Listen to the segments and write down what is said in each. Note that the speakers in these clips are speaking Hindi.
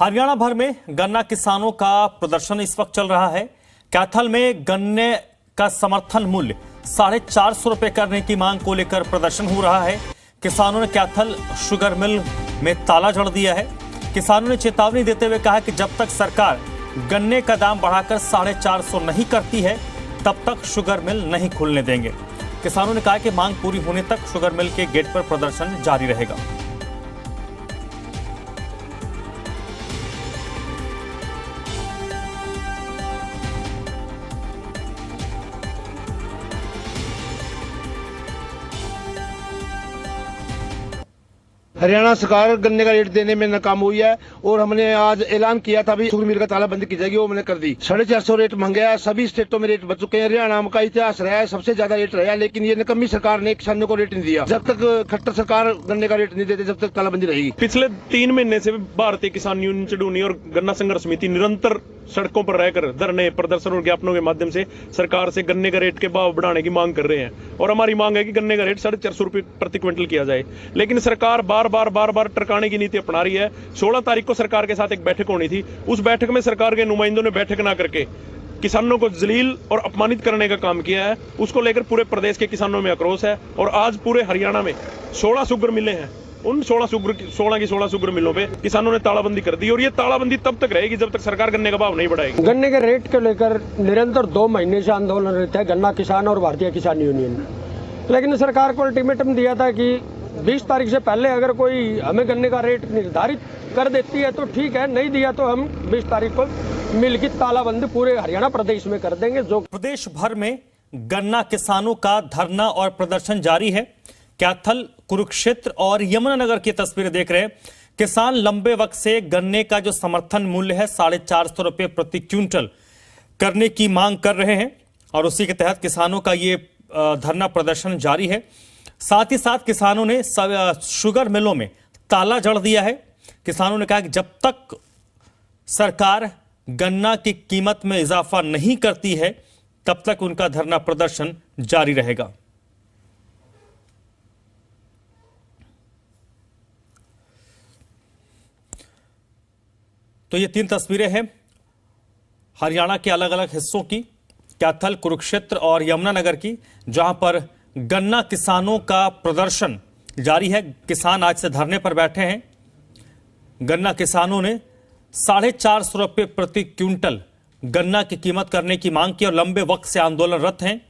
हरियाणा भर में गन्ना किसानों का प्रदर्शन इस वक्त चल रहा है। कैथल में गन्ने का समर्थन मूल्य 450 रुपए करने की मांग को लेकर प्रदर्शन हो रहा है। किसानों ने कैथल शुगर मिल में ताला जड़ दिया है। किसानों ने चेतावनी देते हुए कहा कि जब तक सरकार गन्ने का दाम बढ़ाकर 450 नहीं करती है तब तक शुगर मिल नहीं खुलने देंगे। किसानों ने कहा कि मांग पूरी होने तक शुगर मिल के गेट पर प्रदर्शन जारी रहेगा। हरियाणा सरकार गन्ने का रेट देने में नाकाम हुई है और हमने आज ऐलान किया था भी शुगर मिल का ताला बंद की जाएगी, वो मैंने कर दी। 450 रेट महंगा है, सभी स्टेटों में रेट बढ़ चुके हैं। हरियाणा का इतिहास रहा है सबसे ज्यादा रेट रहा है, लेकिन ये निकम्मी सरकार ने किसानों को रेट नहीं दिया। जब तक खट्टर सरकार गन्ने का रेट नहीं देते जब तक तालाबंदी रहेगी। पिछले 3 महीने से भारतीय किसान यूनियन चुडूनी और गन्ना संघर्ष समिति निरंतर सड़कों पर रहकर धरने, प्रदर्शन और ज्ञापनों के माध्यम से सरकार से गन्ने का रेट के भाव बढ़ाने की मांग कर रहे हैं। और हमारी मांग है कि गन्ने का रेट 450 रुपए प्रति क्विंटल किया जाए, लेकिन सरकार बार बार टरकाने की नीति अपना रही है। 16 तारीख को सरकार के साथ एक बैठक होनी थी, उस बैठक में सरकार के नुमाइंदों ने बैठक ना करके किसानों को जलील और अपमानित करने का काम किया है। उसको लेकर पूरे प्रदेश के किसानों में आक्रोश है और आज पूरे हरियाणा में 16 शुगर मिलें हैं। उन 16 शुगर मिलों पे किसानों ने तालाबंदी कर दी और ये तालाबंदी तब तक रहेगी जब तक सरकार गन्ने का भाव नहीं बढ़ाएगी। गन्ने के रेट को लेकर निरंतर 2 महीने से आंदोलन रहता है गन्ना किसान और भारतीय किसान यूनियन, लेकिन सरकार को अल्टीमेटम दिया था कि 20 तारीख से पहले अगर कोई हमें गन्ने का रेट निर्धारित कर देती है तो ठीक है, नहीं दिया तो हम 20 तारीख को मिल की तालाबंदी पूरे हरियाणा प्रदेश में कर देंगे। जो प्रदेश भर में गन्ना किसानों का धरना और प्रदर्शन जारी है। कैथल, कुरुक्षेत्र और यमुनानगर की तस्वीरें देख रहे हैं। किसान लंबे वक्त से गन्ने का जो समर्थन मूल्य है 450 रुपए प्रति क्विंटल करने की मांग कर रहे हैं और उसी के तहत किसानों का ये धरना प्रदर्शन जारी है। साथ ही साथ किसानों ने शुगर मिलों में ताला जड़ दिया है। किसानों ने कहा कि जब तक सरकार गन्ना की कीमत में इजाफा नहीं करती है तब तक उनका धरना प्रदर्शन जारी रहेगा। तो ये 3 तस्वीरें हैं हरियाणा के अलग अलग हिस्सों की, कैथल, कुरुक्षेत्र और यमुनानगर की, जहां पर गन्ना किसानों का प्रदर्शन जारी है। किसान आज से धरने पर बैठे हैं। गन्ना किसानों ने 450 रुपए प्रति क्विंटल गन्ना की कीमत करने की मांग की और लंबे वक्त से आंदोलनरत हैं।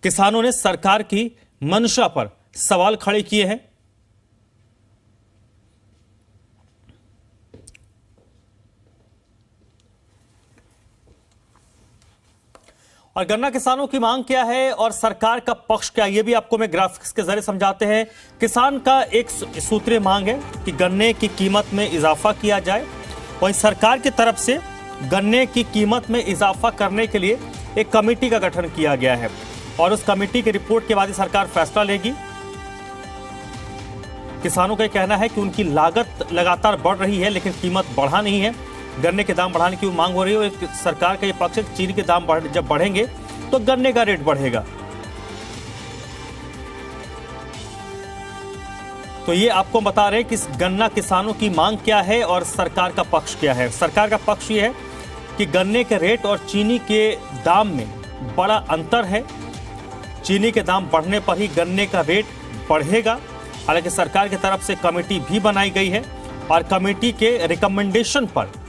किसानों ने सरकार की मंशा पर सवाल खड़े किए हैं। और गन्ना किसानों की मांग क्या है और सरकार का पक्ष क्या है, ये भी आपको मैं ग्राफिक्स के जरिए समझाते हैं। किसान का एक सूत्रीय मांग है कि गन्ने की कीमत में इजाफा किया जाए। वहीं सरकार की तरफ से गन्ने की कीमत में इजाफा करने के लिए एक कमेटी का गठन किया गया है और उस कमेटी की रिपोर्ट के बाद ही सरकार फैसला लेगी। किसानों का यह कहना है कि उनकी लागत लगातार बढ़ रही है लेकिन कीमत बढ़ा नहीं है। गन्ने के दाम बढ़ाने की मांग हो रही है और सरकार का ये पक्ष है कि चीनी के दाम जब बढ़ेंगे तो गन्ने का रेट बढ़ेगा। तो ये आपको बता रहे हैं कि गन्ना किसानों की मांग क्या है और सरकार का पक्ष क्या है। सरकार का पक्ष ये है कि गन्ने के रेट और चीनी के दाम में बड़ा अंतर है। चीनी के दाम बढ़ने पर ही गन्ने का रेट बढ़ेगा। हालांकि सरकार की तरफ से कमेटी भी बनाई गई है और कमेटी के रिकमेंडेशन पर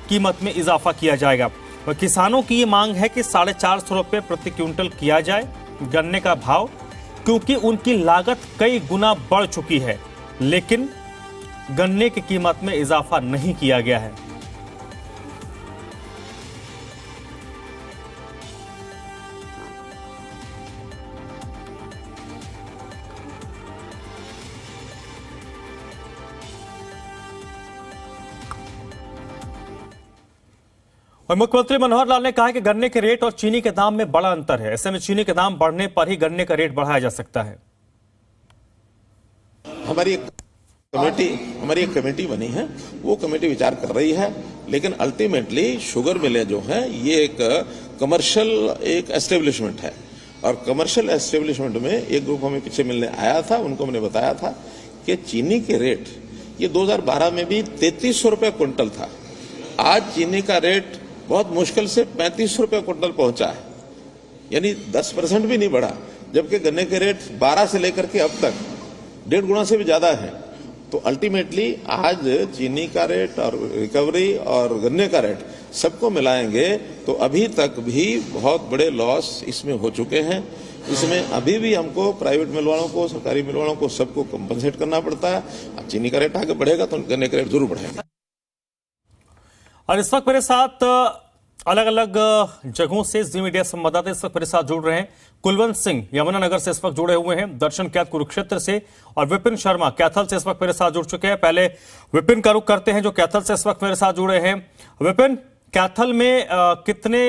कीमत में इजाफा किया जाएगा। और किसानों की ये मांग है कि 450 रुपए प्रति क्विंटल किया जाए गन्ने का भाव, क्योंकि उनकी लागत कई गुना बढ़ चुकी है लेकिन गन्ने की कीमत में इजाफा नहीं किया गया है। और मुख्यमंत्री मनोहर लाल ने कहा कि गन्ने के रेट और चीनी के दाम में बड़ा अंतर है। ऐसे में चीनी के दाम बढ़ने पर ही गन्ने का रेट बढ़ाया जा सकता है। हमारी एक कमेटी बनी है, वो कमेटी विचार कर रही है, लेकिन अल्टीमेटली शुगर मिलें जो है ये एक कमर्शियल एक एस्टेब्लिशमेंट है और कमर्शियल एस्टेब्लिशमेंट में एक ग्रुप हमें पीछे मिलने आया था। उनको मैंने बताया था कि चीनी के रेट ये 2012 में भी 3300 रुपये क्विंटल था। आज चीनी का रेट बहुत मुश्किल से 3500 रुपये क्विंटल पहुंचा है, यानी 10% भी नहीं बढ़ा, जबकि गन्ने के रेट 12 से लेकर के अब तक 1.5 गुना से भी ज्यादा है। तो अल्टीमेटली आज चीनी का रेट और रिकवरी और गन्ने का रेट सबको मिलाएंगे तो अभी तक भी बहुत बड़े लॉस इसमें हो चुके हैं। इसमें अभी भी हमको प्राइवेट मिल वालों को, सरकारी मिल वालों को सबको कंपनसेट करना पड़ता है। अब चीनी का रेट आगे बढ़ेगा तो गन्ने का रेट जरूर बढ़ेगा। और इस वक्त मेरे साथ अलग अलग जगहों से जी मीडिया संवाददाता इस वक्त मेरे साथ जुड़ रहे हैं। कुलवंत सिंह यमुनानगर से इस वक्त जुड़े हुए हैं, दर्शन कैथ कुरुक्षेत्र से, और विपिन शर्मा कैथल से इस वक्त मेरे साथ जुड़ चुके हैं। पहले विपिन का रुख करते हैं जो कैथल से इस वक्त मेरे साथ जुड़े हैं। विपिन, कैथल में कितने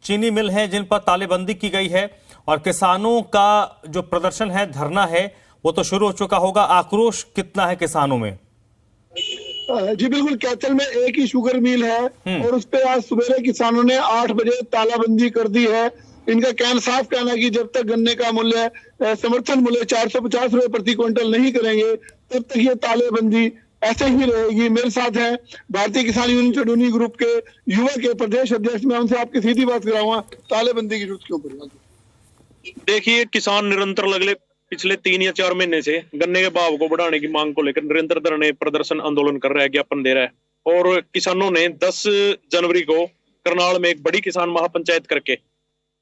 चीनी मिल हैं जिन पर तालेबंदी की गई है, और किसानों का जो प्रदर्शन है, धरना है, वो तो शुरू हो चुका होगा, आक्रोश कितना है किसानों में? जी बिल्कुल, कैथल में एक ही शुगर मिल है और उस पे आज सवेरे किसानों ने 8 बजे तालाबंदी कर दी है। इनका साफ कहना है कि जब तक गन्ने का मूल्य, समर्थन मूल्य 450 रुपए प्रति क्विंटल नहीं करेंगे तब तक ये तालेबंदी ऐसे ही रहेगी। मेरे साथ हैं भारतीय किसान यूनियन चडूनी ग्रुप के युवा के प्रदेश अध्यक्ष। मैं उनसे आपकी सीधी बात कराऊंगा, तालेबंदी की जरूरत क्यों पड़ी? देखिए, किसान निरंतर लगले पिछले 3 या 4 महीने से गन्ने के भाव को बढ़ाने की मांग को लेकर निरंतर धरने, प्रदर्शन, आंदोलन कर रहा है, ज्ञापन दे रहा है। और किसानों ने 10 जनवरी को करनाल में एक बड़ी किसान महापंचायत करके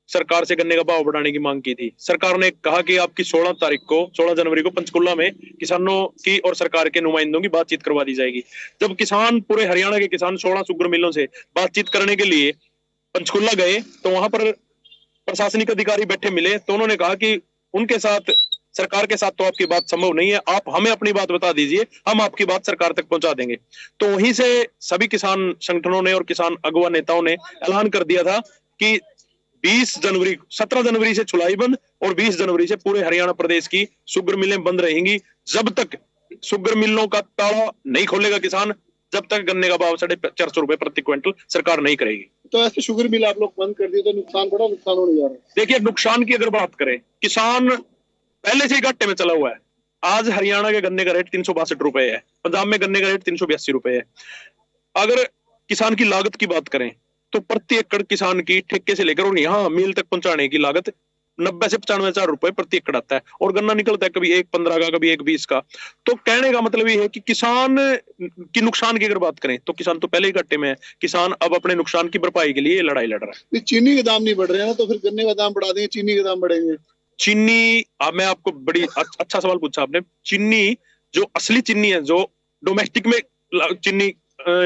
सरकार से गन्ने का भाव बढ़ाने की मांग की थी। सरकार ने कहा कि आपकी 16 जनवरी को पंचकुला में किसानों की और सरकार के नुमाइंदों की बातचीत करवा दी जाएगी। जब किसान, पूरे हरियाणा के किसान 16 शुगर मिलों से बातचीत करने के लिए पंचकुला गए तो वहां पर प्रशासनिक अधिकारी बैठे मिले, तो उन्होंने कहा कि उनके साथ, सरकार के साथ तो आपकी बात संभव नहीं है, आप हमें अपनी बात बता दीजिए, हम आपकी बात सरकार तक पहुंचा देंगे। तो वहीं से सभी किसान संगठनों ने और किसान अगुवा नेताओं ने ऐलान कर दिया था कि 17 जनवरी से चुलाई बंद और 20 जनवरी से पूरे हरियाणा प्रदेश की शुगर मिलें बंद रहेंगी। जब तक शुगर मिलों का ताला नहीं खोलेगा किसान, जब तक गन्ने का भाव 450 रुपए प्रति क्विंटल सरकार नहीं करेगी। तो ऐसे शुगर मिल आप लोग बंद कर दिए तो नुकसान होने जा रहा है। देखिए, नुकसान की अगर बात करें, किसान पहले से ही घाटे में चला हुआ है। आज हरियाणा के गन्ने का रेट 362 रुपए है, पंजाब में गन्ने का रेट 382 रुपए है। अगर किसान की लागत की बात करें तो प्रति एकड़ किसान की ठेके से लेकर और यहाँ मिल तक पहुंचाने की लागत 90 से 95 हजार रुपए प्रति एकड़ आता है, और गन्ना निकलता है कभी 1.15 का, कभी 1.20 का। तो कहने का मतलब ये है कि किसान की नुकसान की अगर बात करें तो किसान तो पहले ही घाटे में है। किसान अब अपने नुकसान की भरपाई के लिए लड़ाई लड़ रहा है। चीनी के दाम नहीं बढ़ रहे हैं ना, तो फिर गन्ने का दाम बढ़ा देंगे, चीनी के दाम बढ़ेंगे। चीनी, अब मैं आपको बड़ी अच्छा सवाल पूछा आपने। चीनी, जो असली चीनी है, जो डोमेस्टिक में चीनी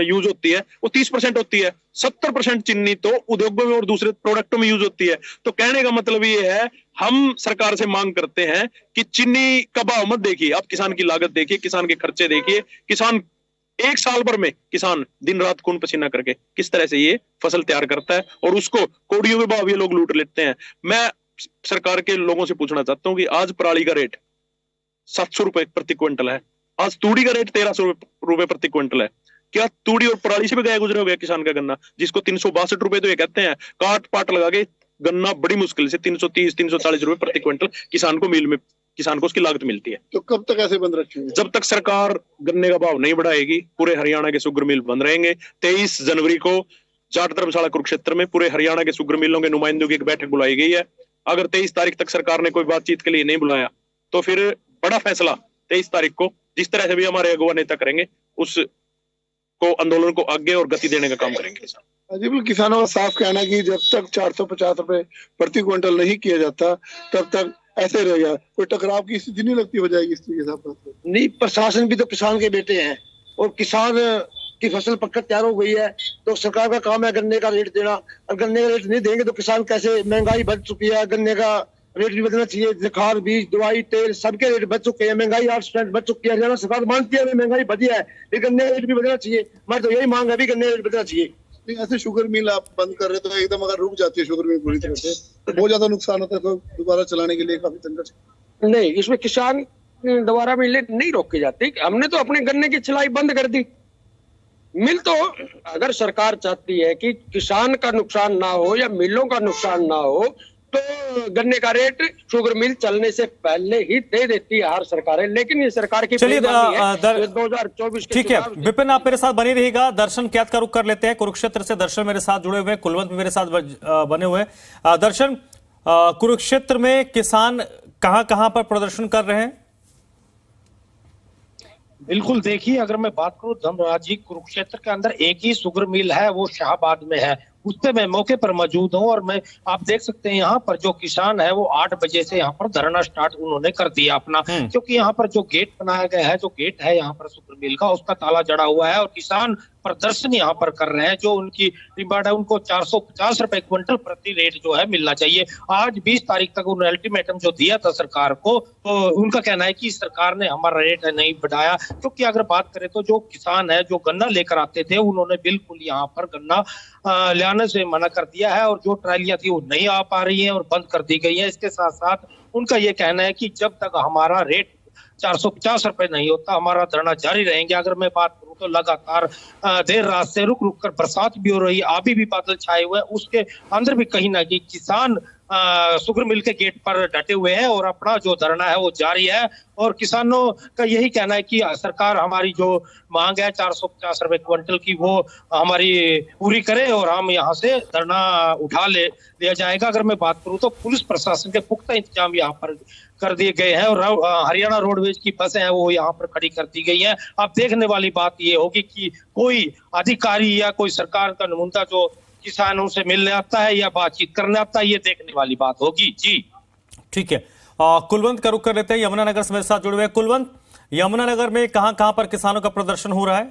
यूज होती है, वो 30% होती है। 70% चीनी तो उद्योगों में और दूसरे प्रोडक्टों में यूज होती है। तो कहने का मतलब ये है, हम सरकार से मांग करते हैं कि चीनी का भाव मत देखिए, आप किसान की लागत देखिए, किसान के खर्चे देखिए। किसान एक साल भर में किसान दिन रात खून पसीना करके किस तरह से ये फसल तैयार करता है, और उसको कौड़ियों के भाव ये लोग लूट लेते हैं। मैं सरकार के लोगों से पूछना चाहता हूं कि आज पराली का रेट 700 रुपए प्रति क्विंटल है, आज तूड़ी का रेट 1300 रुपए प्रति क्विंटल है। क्या तूड़ी और पराली से भी गया गुजरा हो गया किसान का गन्ना, जिसको 362 रुपए तो ये कहते हैं, काट पाट लगा के गन्ना बड़ी मुश्किल से 330-340 रुपए प्रति क्विंटल किसान को मिल में, किसान को उसकी लागत मिलती है। तो कब तक ऐसे बंद रखेंगे? जब तक सरकार गन्ने का भाव नहीं बढ़ाएगी, पूरे हरियाणा के शुगर मिल बंद रहेंगे। 23 जनवरी को जाट धर्मशाला कुरुक्षेत्र में पूरे हरियाणा के शुगर मिलों के नुमाइंदों की एक बैठक बुलाई गई है। अगर 23 तारीख तक सरकार ने कोई बातचीत के लिए नहीं बुलाया तो फिर बड़ा फैसला 23 तारीख को जिस तरह से भी हमारे अगुवा नेता करेंगे, उस को आंदोलन को आगे और गति देने का काम करेंगे। जी, किसानों का साफ कहना है कि जब तक 450 रुपए प्रति क्विंटल नहीं किया जाता तब तक ऐसे रहेगा। कोई टकराव की स्थिति नहीं लगती हो जाएगी इस तरीके से? नहीं, प्रशासन भी तो किसान के बेटे हैं, और किसान की फसल पक्का तैयार हो गई है तो सरकार का काम है गन्ने का रेट देना। और गन्ने का रेट नहीं देंगे तो किसान कैसे? महंगाई बढ़ चुकी है, गन्ने का रेट भी बढ़ना चाहिए। खाद, बीज, दवाई, तेल सबके रेट बढ़ चुके हैं, महंगाई 8% बढ़ चुकी है। हरियाणा सरकार मानती है महंगाई बढ़ी है, लेकिन गन्ने का रेट भी बढ़ना चाहिए। हमारी तो यही मांग है भी गन्ने का रेट बढ़ना चाहिए। ऐसे शुगर मिल आप बंद कर रहे तो एकदम अगर रुक जाती है शुगर मिल पूरी तरह से तो बहुत ज्यादा नुकसान होता है, तो दोबारा चलाने के लिए काफी संघर्ष। नहीं, इसमें किसान दोबारा मिलें नहीं रोके जाते। हमने तो अपने गन्ने की चलाई बंद कर दी। मिल तो अगर सरकार चाहती है कि किसान का नुकसान ना हो या मिलों का नुकसान ना हो, तो गन्ने का रेट शुगर मिल चलने से पहले ही दे देती है हर सरकारें, लेकिन ये सरकार की चलिए 2024 ठीक है विपिन, आप मेरे साथ बने रहिएगा। दर्शन क्या का रुख कर लेते हैं कुरुक्षेत्र से। दर्शन मेरे साथ जुड़े हुए हैं, कुलवंत भी मेरे साथ बने हुए हैं। दर्शन, कुरुक्षेत्र में किसान कहां कहां पर प्रदर्शन कर रहे हैं? बिल्कुल, देखिए अगर मैं बात करूं धर्मराज जी, कुरुक्षेत्र के अंदर एक ही शुगर मिल है, वो शाहबाद में है। उस पे मैं मौके पर मौजूद हूं और मैं आप देख सकते हैं यहाँ पर जो किसान है वो 8 बजे से यहाँ पर धरना स्टार्ट उन्होंने कर दिया अपना, क्योंकि यहाँ पर जो गेट बनाया गया है, जो गेट है यहाँ पर शुगर मिल का, उसका ताला जड़ा हुआ है और किसान प्रदर्शन यहाँ पर कर रहे हैं। जो उनकी डिमांड है उनको 450 रुपए क्विंटल प्रति रेट जो है मिलना चाहिए। आज 20 तारीख तक उन्होंने अल्टीमेटम जो दिया था सरकार को, तो उनका कहना है कि सरकार ने हमारा रेट नहीं बढ़ाया। क्योंकि अगर बात करें तो जो किसान है जो गन्ना लेकर आते थे उन्होंने बिल्कुल यहाँ पर गन्ना लाने से मना कर दिया है और जो ट्रालियां थी वो नहीं आ पा रही हैं और बंद कर दी गई है। इसके साथ साथ उनका ये कहना है कि जब तक हमारा रेट 450 रुपए नहीं होता हमारा धरना जारी रहेंगे। अगर मैं बात करूं तो लगातार देर रात से रुक रुक कर बरसात भी हो रही है, अभी भी बादल छाए हुए हैं, उसके अंदर भी कहीं ना कहीं किसान शुगर मिल के गेट पर डटे हुए हैं और अपना जो धरना है वो जारी है। और किसानों का यही कहना है कि सरकार हमारी जो मांग है 450 रुपए क्विंटल की वो हमारी पूरी करे और हम यहाँ से धरना उठा लिया जाएगा। अगर मैं बात करूं तो पुलिस प्रशासन के पुख्ता इंतजाम यहाँ पर कर दिए गए हैं और हरियाणा रोडवेज की बसें हैं वो यहाँ पर खड़ी कर दी गई हैं। अब देखने वाली बात ये होगी कि कोई अधिकारी या कोई सरकार का नुमाइंदा जो किसानों से मिलने आता है या बातचीत करने आता है, ये देखने वाली बात होगी। जी ठीक है, कुलवंत का रुख कर लेते हैं। यमुनानगर से मेरे साथ जुड़े हुए हैं कुलवंत, यमुनानगर में कहां कहां पर किसानों का प्रदर्शन हो रहा है?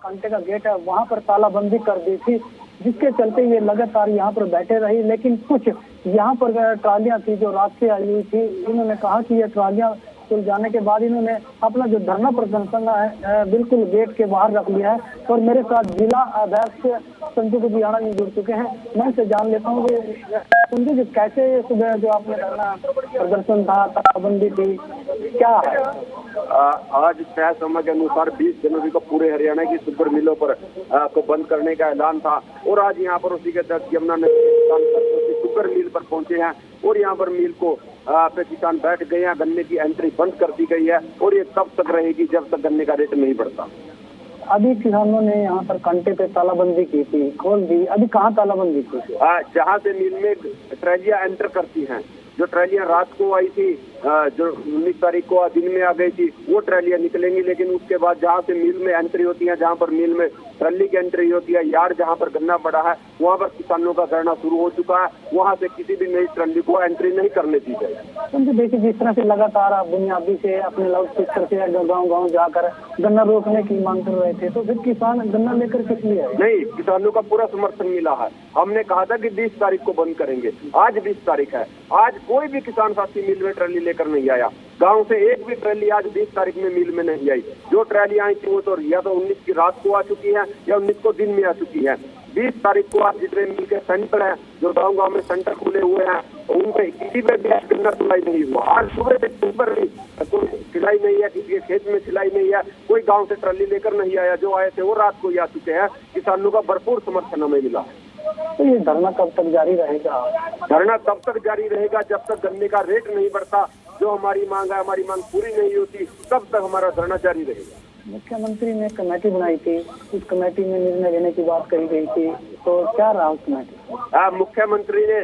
कांटे का गेट है वहां पर तालाबंदी कर दी थी, जिसके चलते ये लगातार यहाँ पर बैठे रही। लेकिन कुछ यहाँ पर ट्रालियां थी जो रात से आई हुई थी, इन्होंने कहा कि ये ट्रालियां खुल जाने के बाद इन्होंने अपना जो धरना प्रदर्शन है बिल्कुल गेट के बाहर रख लिया है। और मेरे साथ जिला अध्यक्ष संजू गुजियाना जी जुड़ चुके हैं, मैं इनसे जान लेता हूँ संजू जी कैसे सुबह जो आपने धरना प्रदर्शन था, तालाबंदी थी, क्या है? आज तय समय के अनुसार 20 जनवरी को पूरे हरियाणा की शुगर मिलों पर को बंद करने का ऐलान था और आज यहाँ पर उसी के तहत यमुनानगर शुगर मिल पर पहुंचे हैं और यहाँ पर मिल को पे किसान बैठ गए हैं। गन्ने की एंट्री बंद कर दी गई है और ये तब तक रहेगी जब तक गन्ने का रेट नहीं बढ़ता। अभी किसानों ने यहाँ पर कांटे पे तालाबंदी की थी, खोल दी, अभी कहाँ तालाबंदी की? जहाँ से मिल में ट्रैलियां एंटर करती हैं, जो ट्रैलियां रात को आई थी, जो 19 तारीख को दिन में आ गई थी, वो ट्रैलियां निकलेंगी। लेकिन उसके बाद जहाँ से मिल में एंट्री होती है, जहाँ पर मिल में ट्रैली की एंट्री होती है, यार्ड जहाँ पर गन्ना पड़ा है, वहाँ पर किसानों का धरना शुरू हो चुका है। वहाँ से किसी भी नई ट्रैली को एंट्री नहीं करने दी जाएगी। देखिए जिस तरह से लगातार बुनियादी से अपने लाउड स्पीकर से गाँव जाकर गन्ना रोकने की मांग कर रहे थे, तो फिर किसान गन्ना लेकर किस लिए आए? नहीं, किसानों का पूरा समर्थन मिला है। हमने कहा था कि 20 तारीख को बंद करेंगे, आज 20 तारीख है, आज कोई भी किसान साथी मिल में ट्रैली लेकर नहीं आया। गांव से एक भी ट्रैली आज 20 तारीख में मिल में नहीं आई। जो ट्रैली आई थी वो तो या तो 19 की रात को आ चुकी है या 19 को दिन में आ चुकी है। 20 तारीख को आज जितने मिल के सेंटर है, जो गाँव में सेंटर खुले हुए हैं, उन पे किसी पे भी गन्ना सिलाई नहीं हुआ। आज सुबह से ऊपर कोई सिलाई नहीं है, किसी के खेत में सिलाई नहीं है, कोई गाँव से ट्रैली लेकर नहीं आया। जो आए थे वो रात को ही आ चुके हैं। किसानों का भरपूर समर्थन हमें मिला। तो ये धरना कब तक जारी रहेगा? धरना तब तक जारी रहेगा जब तक गन्ने का रेट नहीं बढ़ता। जो हमारी मांग है, हमारी मांग पूरी नहीं होती, तब तक हमारा धरना जारी रहेगा। मुख्यमंत्री ने कमेटी बनाई थी, उस कमेटी में निर्णय लेने की बात कही गई थी, तो क्या रहा उस कमेटी? मुख्यमंत्री ने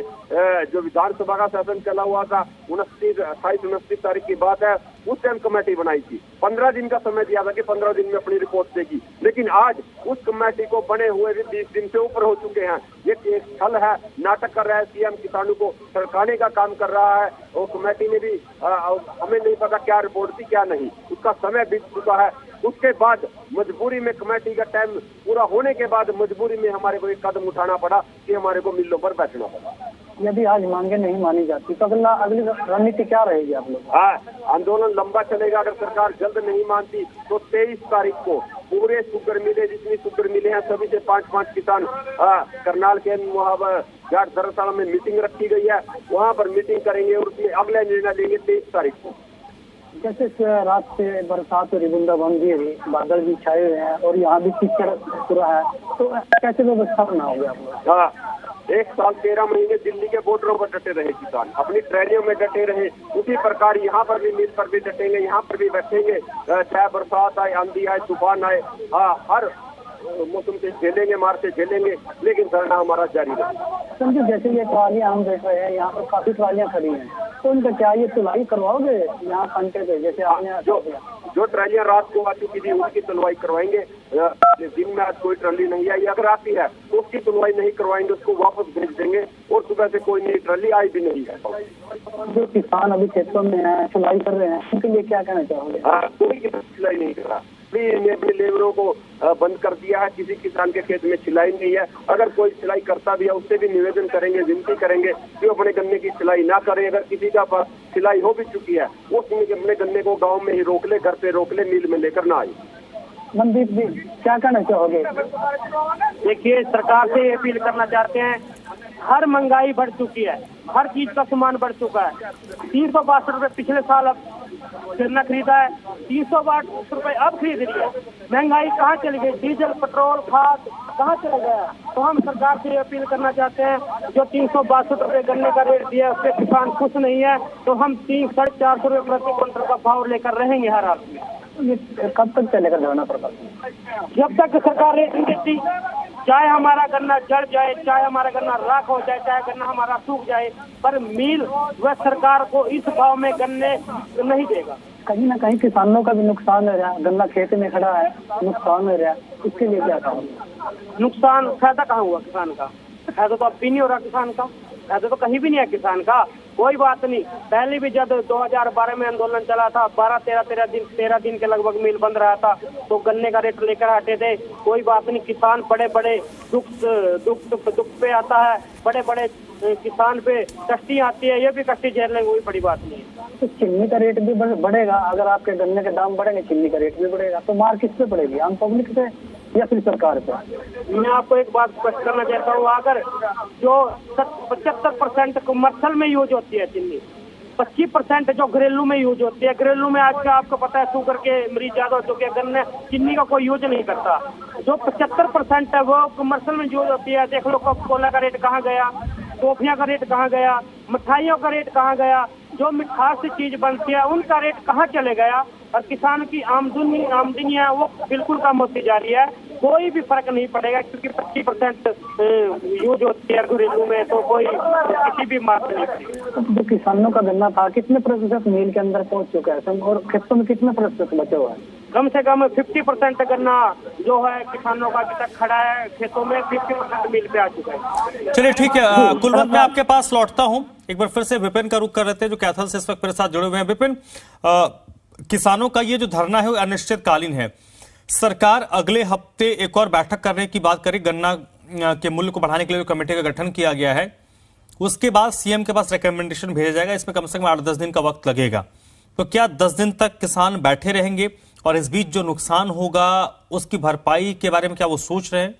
जो विधानसभा का सेशन चला हुआ था 28-29 तारीख की बात है, उस टाइम कमेटी बनाई थी। 15 दिन का समय दिया था कि 15 दिन में अपनी रिपोर्ट देगी। लेकिन आज उस कमेटी को बने हुए भी 20 दिन से ऊपर हो चुके हैं। ये एक छल है, नाटक कर रहा है सीएम, किसानों को सरकाने का काम कर रहा है। और कमेटी ने भी हमें नहीं पता क्या रिपोर्ट थी क्या नहीं, उसका समय बीत चुका है। उसके बाद मजबूरी में कमेटी का टाइम पूरा होने के बाद मजबूरी में हमारे को एक कदम उठाना पड़ा कि हमारे को मिलों पर बैठना पड़ा। यदि आज मांगे नहीं मानी जाती तो अगली रणनीति क्या रहेगी आप लोग? आंदोलन लंबा चलेगा। अगर सरकार जल्द नहीं मानती तो 23 तारीख को पूरे शुगर मिले, जितनी शुगर मिले हैं सभी से 5-5 किसान करनाल के घाट धर्मशाला में मीटिंग रखी गई है, वहाँ पर मीटिंग करेंगे और उसमें अगला निर्णय लेंगे 23 तारीख को। जैसे रात से बरसात और बूंदाबांदी हुई, बादल भी छाए हुए हैं और यहाँ भी कीचड़ पूरा है, तो कैसे व्यवस्था बना होगा आप लोग? हाँ, 1 साल 13 महीने दिल्ली के बॉर्डरों पर डटे रहे किसान, अपनी ट्रेनियों में डटे रहे। उसी प्रकार यहाँ पर भी मिल पर भी डटेंगे, यहाँ पर भी बैठेंगे, चाहे बरसात आए, आंधी आए, तूफान आए, हाँ, हर मौसम से झेलेंगे, मार से झेलेंगे, लेकिन धरना हमारा जारी रहेगा। समझो जैसे ये ट्रालियाँ हम देख रहे हैं, यहाँ पर काफी ट्रालियाँ खड़ी हैं, तो उनका क्या ये तुलाई करवाओगे यहाँ कंटे पे? जैसे आपने जो ट्रालियाँ रात को आ चुकी थी उनकी तुलवाई करवाएंगे। दिन में आज कोई ट्राली नहीं आई, अगर आती है तो उसकी तुलवाई नहीं करवाएंगे, उसको वापस भेज देंगे। और सुबह से कोई नई ट्राली आई भी नहीं है। जो किसान अभी खेतों में है, सिलाई कर रहे हैं, उनके लिए क्या कहना चाहोगे? कोई किसान सिलाई नहीं कर रहा, अपने लेबरों को बंद कर दिया है। किसी किसान के खेत में सिलाई नहीं है। अगर कोई सिलाई करता भी है उससे भी निवेदन करेंगे, विनती करेंगे कि अपने गन्ने की सिलाई ना करें। अगर किसी का पास सिलाई हो भी चुकी है वो अपने गन्ने को गांव में ही रोक ले, घर पे रोक ले, मिल में लेकर ना आए। मनदीप जी क्या कहना चाहोगे? देखिए, सरकार से अपील करना चाहते हैं, हर महंगाई बढ़ चुकी है, हर चीज का सामान बढ़ चुका है। 362 रुपए पिछले साल अब गन्ना खरीदा है, 362 रुपए अब खरीद रही है। महंगाई कहाँ चली गई? डीजल, पेट्रोल, खाद कहाँ चला गया? तो हम सरकार से अपील करना चाहते हैं, जो 362 रुपए गन्ने का रेट दिया उससे किसान खुश नहीं है, तो हम 300-450 रुपए प्रति क्विंटल का भाव लेकर रहेंगे हर हाल में। ये कब तक चलेगा धरना प्रदर्शन? जब तक सरकार रेट नहीं देती, चाहे हमारा गन्ना जड़ जाए, चाहे हमारा गन्ना राख हो जाए, चाहे गन्ना हमारा सूख जाए, पर मिल व सरकार को इस भाव में गन्ने नहीं देगा। कहीं ना कहीं किसानों का भी नुकसान हो रहा है, गन्ना खेत में खड़ा है, नुकसान हो रहा है, इसके लिए क्या कहोगे? नुकसान, फायदा कहाँ हुआ किसान का? फायदा तो अब भी नहीं हो रहा किसान का, फायदा तो कहीं भी नहीं है किसान का। कोई बात नहीं, पहले भी जब 2012 में आंदोलन चला था, 13 दिन के लगभग मिल बंद रहा था, तो गन्ने का रेट लेकर हटे थे। कोई बात नहीं, किसान बड़े बड़े दुख पे आता है, बड़े बड़े किसान पे कष्टी आती है, ये भी कष्टी झेल लेंगे, कोई बड़ी बात नहीं है। तो चीनी का रेट भी बढ़ेगा, अगर आपके गन्ने के दाम बढ़ेंगे, चीनी का रेट भी बढ़ेगा, तो मार किस पे पड़ेगी? आम पब्लिक पे या फिर सरकार पे? मैं आपको एक बात स्पष्ट करना चाहता हूँ, अगर जो 75% कमर्शियल में यूज होती है चीनी, 25% जो घरेलू में यूज होती है, घरेलू में आज का आपको पता है शुगर के मरीज ज्यादा हो चुके हैं, गन्ने चीनी का कोई यूज नहीं करता। जो 75% है वो कमर्शियल में यूज होती है। देख लो कोका कोला का रेट कहाँ गया, टॉफियां का रेट कहाँ गया, मिठाइयों का रेट कहाँ गया, जो मिठास से चीज बनती है उनका रेट कहाँ चले गया, और किसान की आमदनी है वो बिल्कुल कम होती जा रही है। कोई भी फर्क नहीं पड़ेगा, क्योंकि 25% यूज होती है घरेलू में, तो कोई किसी भी मार्क नहीं पड़ेगा। जो किसानों का गन्ना था कितने प्रतिशत मिल के अंदर पहुंच चुका है और खेतों में कितने प्रतिशत बचा हुआ है? कम से कम 50% गन्ना जो है किसानों का अभी तक खड़ा है खेतों में, 50% मिल पे आ चुका है। चलिए ठीक है, कुलवंत मैं आपके पास लौटता हूं। एक बार फिर से विपिन का रुख कर रहे थे, जो कैथल से इस वक्त मेरे साथ जुड़े हुए हैं। विपिन, किसानों का ये जो धरना है वो अनिश्चितकालीन है। सरकार अगले हफ्ते एक और बैठक करने की बात करी, गन्ना के मूल्य को बढ़ाने के लिए जो कमेटी का गठन किया गया है, उसके बाद सीएम के पास रिकमेंडेशन भेजा जाएगा। इसमें कम से कम 8-10 दिन का वक्त लगेगा। तो क्या 10 दिन तक किसान बैठे रहेंगे और इस बीच जो नुकसान होगा उसकी भरपाई के बारे में क्या वो सोच रहे हैं?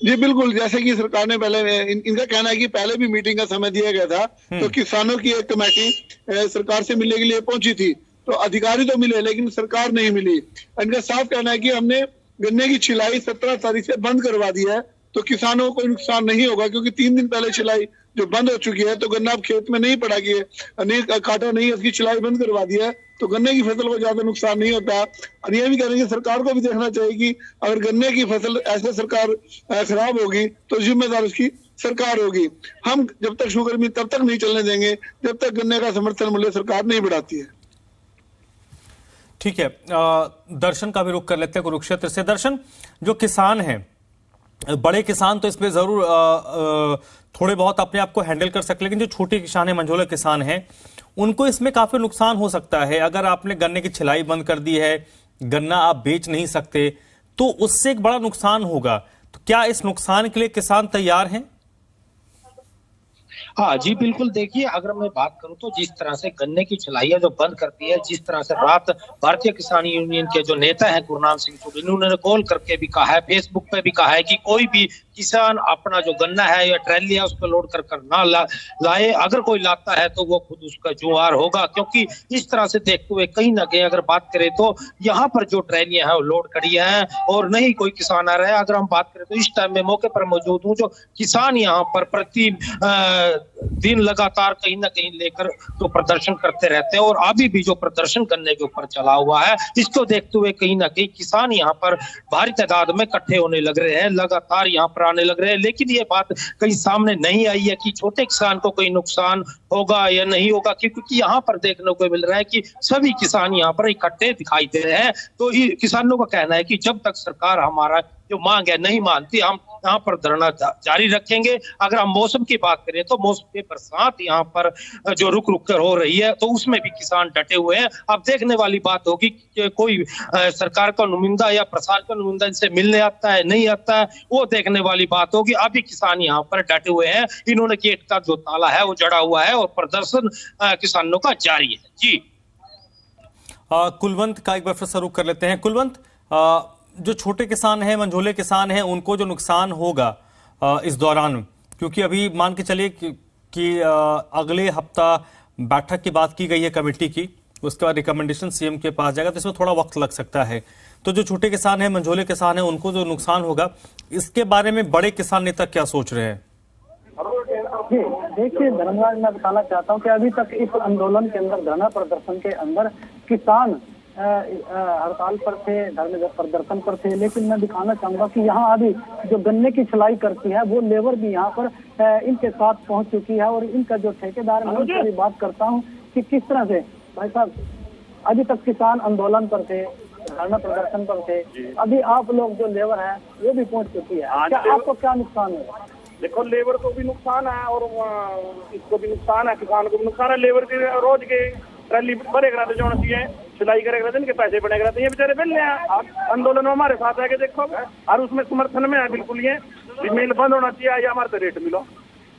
जी बिल्कुल, जैसे कि सरकार ने पहले इनका कहना है कि पहले भी मीटिंग का समय दिया गया था, तो किसानों की एक कमेटी सरकार से मिलने के लिए पहुंची थी, तो अधिकारी तो मिले लेकिन सरकार नहीं मिली। इनका साफ कहना है कि हमने गन्ने की छिलाई 17 तारीख से बंद करवा दी है, तो किसानों को नुकसान नहीं होगा, क्योंकि 3 दिन पहले छिलाई जो बंद हो चुकी है, तो गन्ना अब खेत में नहीं पड़ा कि नहीं काटा नहीं, इसकी छिलाई बंद करवा दी है, तो गन्ने की फसल को ज्यादा नुकसान नहीं होता। और ये भी करेंगे, सरकार को भी देखना चाहिए कि अगर गन्ने की फसल ऐसे सरकार खराब होगी तो जिम्मेदार उसकी सरकार होगी। हम जब तक शुगर मिल तब तक नहीं चलने देंगे जब तक गन्ने का समर्थन मूल्य सरकार नहीं बढ़ाती है। ठीक है, दर्शन का भी रुख कर लेते हैं कुरुक्षेत्र से। दर्शन, जो किसान हैं, बड़े किसान तो इसमें जरूर थोड़े बहुत अपने आप को हैंडल कर सकते, लेकिन जो छोटे किसान हैं, मंझोले किसान हैं, उनको इसमें काफी नुकसान हो सकता है। अगर आपने गन्ने की छिलाई बंद कर दी है, गन्ना आप बेच नहीं सकते, तो उससे एक बड़ा नुकसान होगा। तो क्या इस नुकसान के लिए किसान तैयार हैं? हाँ जी बिल्कुल, देखिए अगर मैं बात करूं तो जिस तरह से गन्ने की छिलाइयां जो बंद करती है, जिस तरह से रात भारतीय किसान यूनियन के जो नेता हैं गुरनाम सिंह सुड, इन्होंने कॉल करके भी कहा है, फेसबुक पे भी कहा है कि कोई भी किसान अपना जो गन्ना है या ट्रैली है उस पर लोड कर ना लाए। अगर कोई लाता है तो वो खुद उसका जुआर होगा, क्योंकि इस तरह से देखते हुए कहीं ना कहीं अगर बात करें तो यहाँ पर जो ट्रैलियां हैं वो लोड खड़ी हैं और नहीं कोई किसान आ रहा है। अगर हम बात करें तो इस टाइम में मौके पर मौजूद हूँ, जो किसान यहाँ पर प्रति दिन लगातार कहीं ना कहीं लेकर तो प्रदर्शन करते रहते हैं और अभी भी जो प्रदर्शन करने के ऊपर चला हुआ है, इसको देखते हुए कहीं ना कहीं किसान यहाँ पर भारी तादाद में इकट्ठे होने लग रहे हैं, लगातार यहाँ पर आने लग रहे हैं। लेकिन ये बात कहीं सामने नहीं आई है कि छोटे किसान को कोई नुकसान होगा या नहीं होगा, क्योंकि यहाँ पर देखने को मिल रहा है कि सभी किसान यहाँ पर इकट्ठे दिखाई दे रहे हैं। तो किसानों का कहना है कि जब तक सरकार हमारा जो मांग है नहीं मानती, हम यहाँ पर धरना जारी रखेंगे। अगर हम मौसम की बात करें तो मौसम की बरसात यहाँ पर जो रुक रुक कर हो रही है, तो उसमें भी किसान डटे हुए हैं। अब देखने वाली बात होगी कि कोई सरकार का नुमाइंदा या प्रशासन का नुमाइंदा इनसे मिलने आता है नहीं आता है, वो देखने वाली बात होगी। अभी किसान यहाँ पर डटे हुए हैं, इन्होंने गेट का जो ताला है वो जड़ा हुआ है और प्रदर्शन किसानों का जारी है। जी कुलवंत का एक बार फिर शुरू कर लेते हैं। कुलवंत, जो छोटे किसान हैं, मंझोले किसान हैं, उनको जो नुकसान होगा इस दौरान, क्योंकि अभी मान के चलिए कि अगले हफ्ता बैठक की बात की गई है कमेटी की, उसके बाद रिकमेंडेशन सीएम के पास जाएगा, तो इसमें थोड़ा वक्त लग सकता है। तो जो छोटे किसान हैं, मंझोले किसान हैं, उनको जो नुकसान होगा, इसके बारे में बड़े किसान नेता क्या सोच रहे हैं? जी देखिए धर्मराज, मैं बताना चाहता हूँ कि अभी तक इस आंदोलन के अंदर, धरना प्रदर्शन के अंदर किसान हड़ताल पर थे, धरने प्रदर्शन पर थे, लेकिन मैं दिखाना चाहूंगा कि यहाँ अभी जो गन्ने की छिलाई करती है वो लेबर भी यहाँ पर इनके साथ पहुंच चुकी है और इनका जो ठेकेदार है उनसे भी बात करता हूँ कि किस तरह से भाई साहब अभी तक किसान आंदोलन पर थे, धरना प्रदर्शन पर थे, अभी आप लोग जो लेबर है वो भी पहुंच चुकी है, क्या आपको क्या नुकसान है? देखो लेबर को भी नुकसान है और इसको भी नुकसान है, किसान को भी नुकसान है। लेबर के रोज के ट्रैली भरे कराते जो चाहिए, सिलाई करे कराते, इनके पैसे बने कराते, ये बेचारे मिल रहे हैं। आंदोलन में हमारे साथ है कि देखो, और उसमें समर्थन में है बिल्कुल ये मिल बंद होना चाहिए या हमारे रेट मिलो।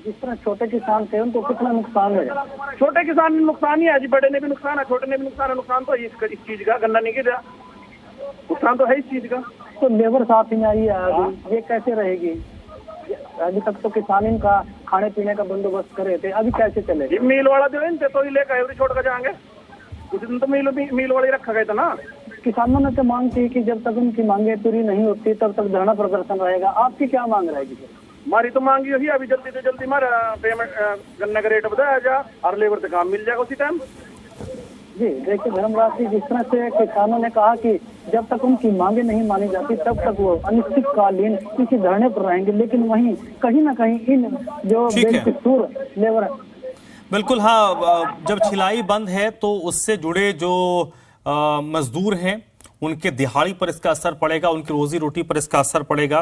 जिस तरह छोटे किसान थे उनको कितना नुकसान है? छोटे किसान ने नुकसान ही है जी, बड़े ने भी नुकसान है, छोटे ने भी नुकसान है। नुकसान तो इस चीज का, गन्ना नहीं गिर रहा, नुकसान तो है इस चीज का। तो लेबर साथ ही में आई है अभी, ये कैसे रहेगी? अभी तक तो किसान इनका खाने पीने का बंदोबस्त कर रहे थे, अभी कैसे चलेगा? मिल वाला जो है इनसे तो ही लेकर एवरी छोड़ कर जाएंगे, उस दिन तो मिल वाला ही रखा गया था ना। किसानों ने तो मांग की कि जब तक उनकी मांगे पूरी नहीं होती तब तक धरना प्रदर्शन रहेगा। आपकी क्या मांग रहेगी? हमारी तो मांग यही अभी जल्दी से जल्दी हमारा पेमेंट गन्ने का रेट बताया जा और लेबर से काम मिल जाएगा उसी टाइम। जी देखिए धर्मराज जी, जिस तरह से किसानों ने कहा कि जब तक उनकी मांगे नहीं मानी जाती तब तक वो अनिश्चितकालीन किसी धरने पर रहेंगे, लेकिन वहीं कहीं ना कहीं इन जो बेकसूर लेबर है, बिल्कुल हाँ, जब छिलाई बंद है तो उससे जुड़े जो मजदूर हैं उनके दिहाड़ी पर इसका असर पड़ेगा, उनकी रोजी रोटी पर इसका असर पड़ेगा।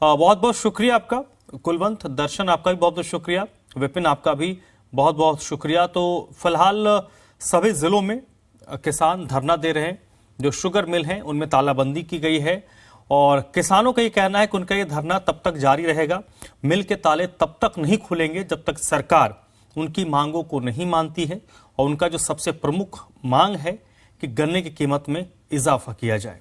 बहुत बहुत शुक्रिया आपका कुलवंत, दर्शन आपका भी बहुत बहुत शुक्रिया, विपिन आपका भी बहुत बहुत शुक्रिया। तो फिलहाल सभी जिलों में किसान धरना दे रहे हैं, जो शुगर मिल हैं उनमें तालाबंदी की गई है और किसानों का ये कहना है कि उनका ये धरना तब तक जारी रहेगा, मिल के ताले तब तक नहीं खुलेंगे जब तक सरकार उनकी मांगों को नहीं मानती है। और उनका जो सबसे प्रमुख मांग है कि गन्ने की कीमत में इजाफा किया जाए।